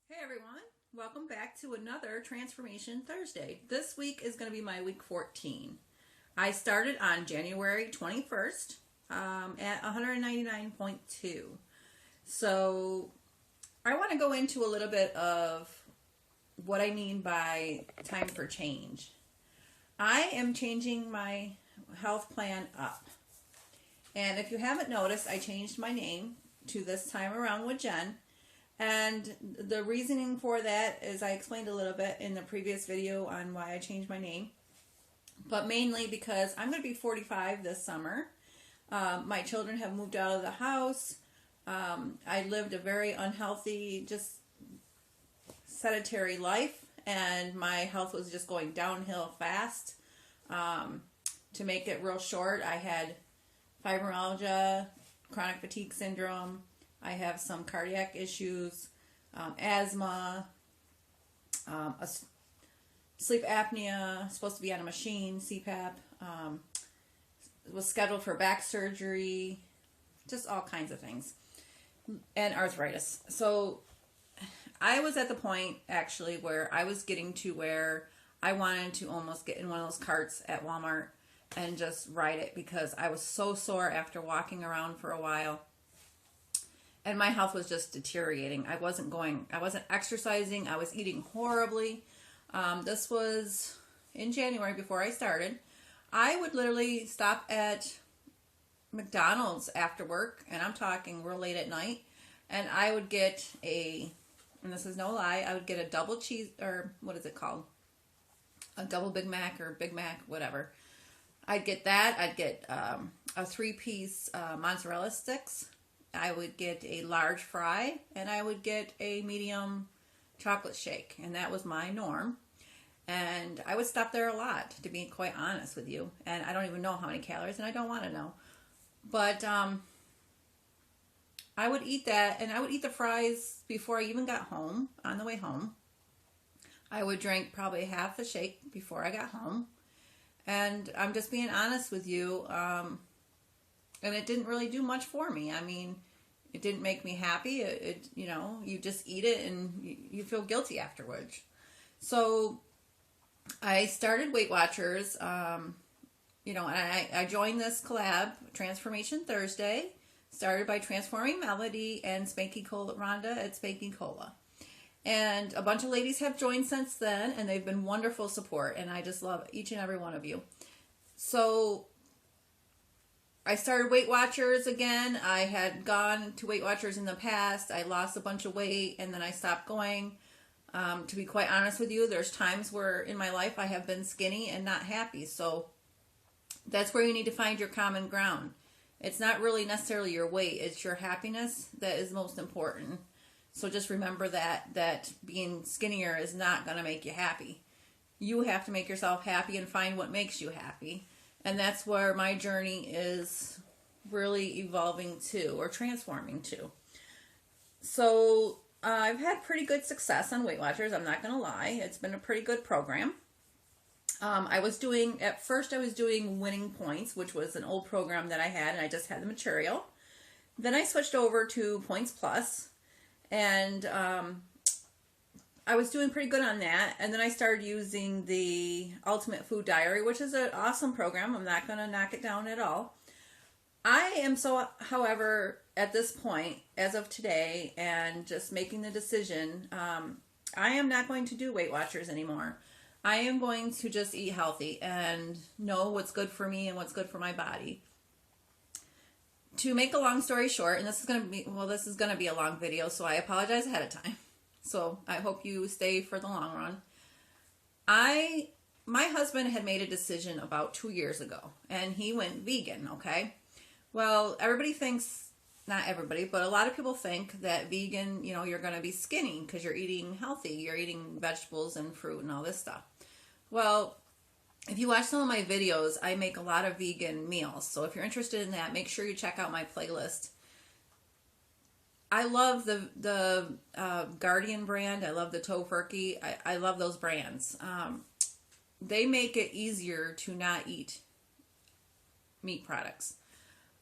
Hey everyone, welcome back to another Transformation Thursday. This week is going to be my week 14. I started on January 21st at 199.2. So I want to go into a little bit of what I mean by time for change. I am changing my health plan up. And if you haven't noticed, I changed my name to This Time Around with Jen. And the reasoning for that is I explained a little bit in the previous video on why I changed my name. But mainly because I'm going to be 45 this summer. My children have moved out of the house. I lived a very unhealthy, just sedentary life. And my health was just going downhill fast. To make it real short, I had fibromyalgia, chronic fatigue syndrome. I have some cardiac issues, asthma, sleep apnea, supposed to be on a machine, CPAP, was scheduled for back surgery, just all kinds of things, and arthritis. So I was at the point, actually, where I was getting to where I wanted to almost get in one of those carts at Walmart and just ride it because I was so sore after walking around for a while. And my health was just deteriorating. I wasn't exercising. I was eating horribly. This was in January before I started. I would literally stop at McDonald's after work, and I'm talking real late at night, and I would get and this is no lie, I would get a double cheese, or what is it called? A double Big Mac or Big Mac, whatever. I'd get that. I'd get a 3-piece mozzarella sticks. I would get a large fry, and I would get a medium chocolate shake, and that was my norm. And I would stop there a lot, to be quite honest with you. And I don't even know how many calories, and I don't want to know. But I would eat that, and I would eat the fries before I even got home, on the way home. I would drink probably half the shake before I got home. And I'm just being honest with you. And it didn't really do much for me. I mean, it didn't make me happy. You just eat it and you feel guilty afterwards. So I started Weight Watchers, and I joined this collab, Transformation Thursday, started by Transforming Melody and Spanky Cola, Rhonda at Spanky Cola. And a bunch of ladies have joined since then, and they've been wonderful support, and I just love each and every one of you. So I started Weight Watchers again. I had gone to Weight Watchers in the past. I lost a bunch of weight, and then I stopped going. To be quite honest with you, there's times where in my life I have been skinny and not happy. So that's where you need to find your common ground. It's not really necessarily your weight. It's your happiness that is most important. So just remember that being skinnier is not going to make you happy. You have to make yourself happy and find what makes you happy. And that's where my journey is really evolving to, or transforming to. So I've had pretty good success on Weight Watchers. I'm not going to lie. It's been a pretty good program. At first I was doing Winning Points, which was an old program that I had, and I just had the material. Then I switched over to Points Plus, and I was doing pretty good on that, and then I started using the Ultimate Food Diary, which is an awesome program. I'm not going to knock it down at all. I am however, at this point, as of today, and just making the decision, I am not going to do Weight Watchers anymore. I am going to just eat healthy and know what's good for me and what's good for my body. To make a long story short, and this is going to be a long video, so I apologize ahead of time. So I hope you stay for the long run. My husband had made a decision about 2 years ago, and he went vegan, okay? Well, everybody thinks, not everybody, but a lot of people think that vegan, you're going to be skinny because you're eating healthy. You're eating vegetables and fruit and all this stuff. Well, if you watch some of my videos, I make a lot of vegan meals. So if you're interested in that, make sure you check out my playlist. I love the Guardian brand. I love the Tofurkey. I love those brands. They make it easier to not eat meat products.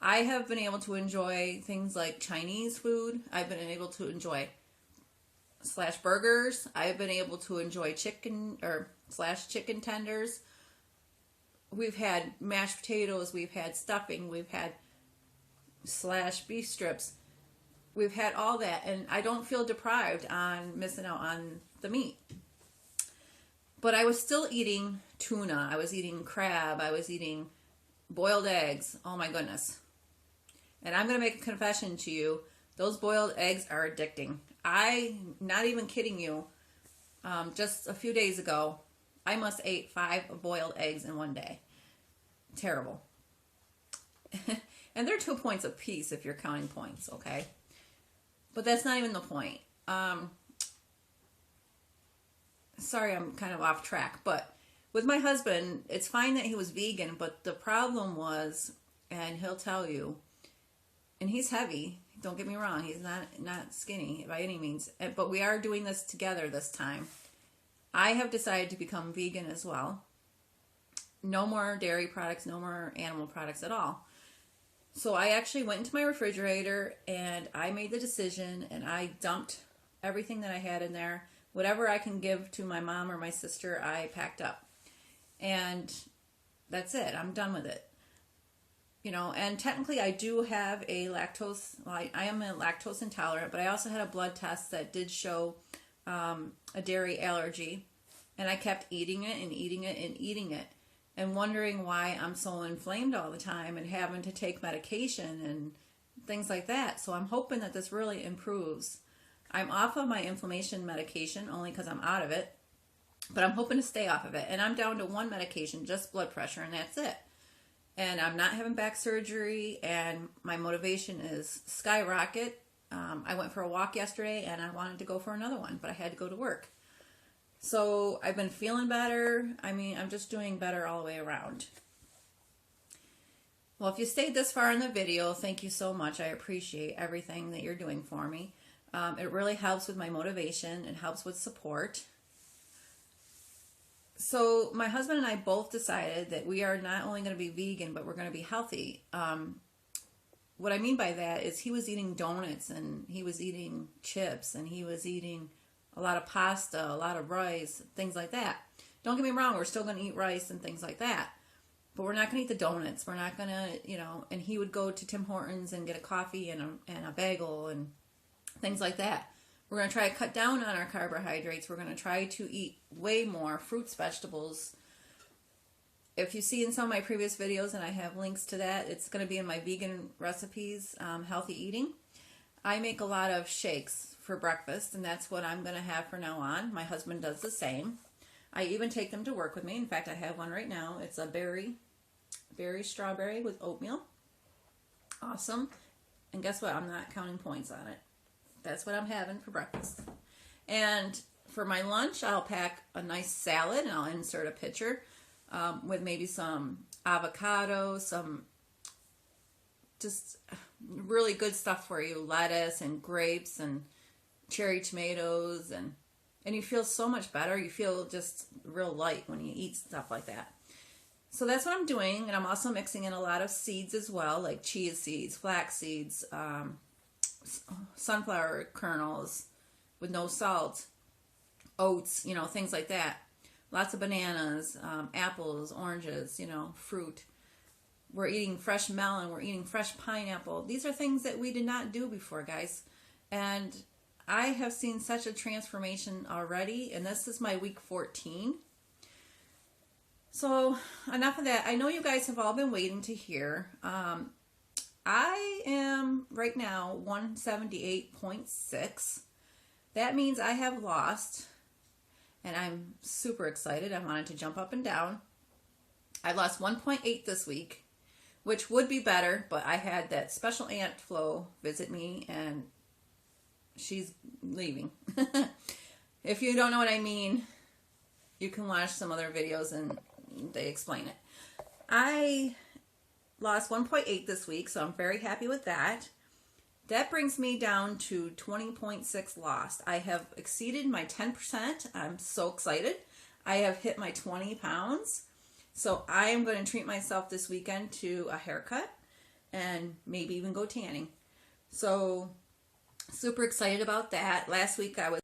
I have been able to enjoy things like Chinese food. I've been able to enjoy slash burgers. I've been able to enjoy chicken or slash chicken tenders. We've had mashed potatoes. We've had stuffing. We've had slash beef strips. We've had all that, and I don't feel deprived on missing out on the meat. But I was still eating tuna. I was eating crab. I was eating boiled eggs. Oh my goodness. And I'm going to make a confession to you. Those boiled eggs are addicting. Not even kidding you, just a few days ago, I must ate 5 boiled eggs in one day. Terrible. And they're 2 points apiece if you're counting points, okay? But that's not even the point. Sorry, I'm kind of off track. But with my husband, it's fine that he was vegan, but the problem was, and he'll tell you, and he's heavy. Don't get me wrong. He's not skinny by any means. But we are doing this together this time. I have decided to become vegan as well. No more dairy products, no more animal products at all. So I actually went into my refrigerator and I made the decision and I dumped everything that I had in there. Whatever I can give to my mom or my sister, I packed up. And that's it. I'm done with it. You know, and technically I do have a lactose, I am a lactose intolerant, but I also had a blood test that did show a dairy allergy. And I kept eating it and eating it and eating it. And wondering why I'm so inflamed all the time and having to take medication and things like that. So I'm hoping that this really improves. I'm off of my inflammation medication only because I'm out of it. But I'm hoping to stay off of it. And I'm down to 1 medication, just blood pressure, and that's it. And I'm not having back surgery, and my motivation is skyrocket. I went for a walk yesterday, and I wanted to go for another one, but I had to go to work. So I've been feeling better. I mean, I'm just doing better all the way around. Well, if you stayed this far in the video, thank you so much. I appreciate everything that you're doing for me. It really helps with my motivation. It helps with support. So my husband and I both decided that we are not only going to be vegan, but we're going to be healthy. What I mean by that is he was eating donuts and he was eating chips and he was eating a lot of pasta, a lot of rice, things like that. Don't get me wrong, we're still going to eat rice and things like that. But we're not going to eat the donuts. We're not going to, you know, and he would go to Tim Hortons and get a coffee and a bagel and things like that. We're going to try to cut down on our carbohydrates. We're going to try to eat way more fruits, vegetables. If you see in some of my previous videos, and I have links to that, it's going to be in my vegan recipes, healthy eating. I make a lot of shakes for breakfast, and that's what I'm going to have from now on. My husband does the same. I even take them to work with me. In fact, I have one right now. It's a berry strawberry with oatmeal. Awesome. And guess what? I'm not counting points on it. That's what I'm having for breakfast. And for my lunch, I'll pack a nice salad, and I'll insert a picture with maybe some avocado, some just really good stuff for you, lettuce and grapes and cherry tomatoes, and you feel so much better. You feel just real light when you eat stuff like that. So that's what I'm doing, and I'm also mixing in a lot of seeds as well, like chia seeds, flax seeds, sunflower kernels with no salt, oats, you know, things like that. Lots of bananas, apples, oranges, you know, fruit. We're eating fresh melon. We're eating fresh pineapple. These are things that we did not do before, guys. And I have seen such a transformation already, and this is my week 14. So enough of that. I know you guys have all been waiting to hear. I am right now 178.6. That means I have lost, and I'm super excited. I wanted to jump up and down. I lost 1.8 this week, which would be better, but I had that special Aunt Flo visit me, and she's leaving. If you don't know what I mean, you can watch some other videos and they explain it. I lost 1.8 this week, so I'm very happy with that. That brings me down to 20.6 lost. I have exceeded my 10%. I'm so excited. I have hit my 20 pounds. So I am going to treat myself this weekend to a haircut and maybe even go tanning. So super excited about that. Last week I was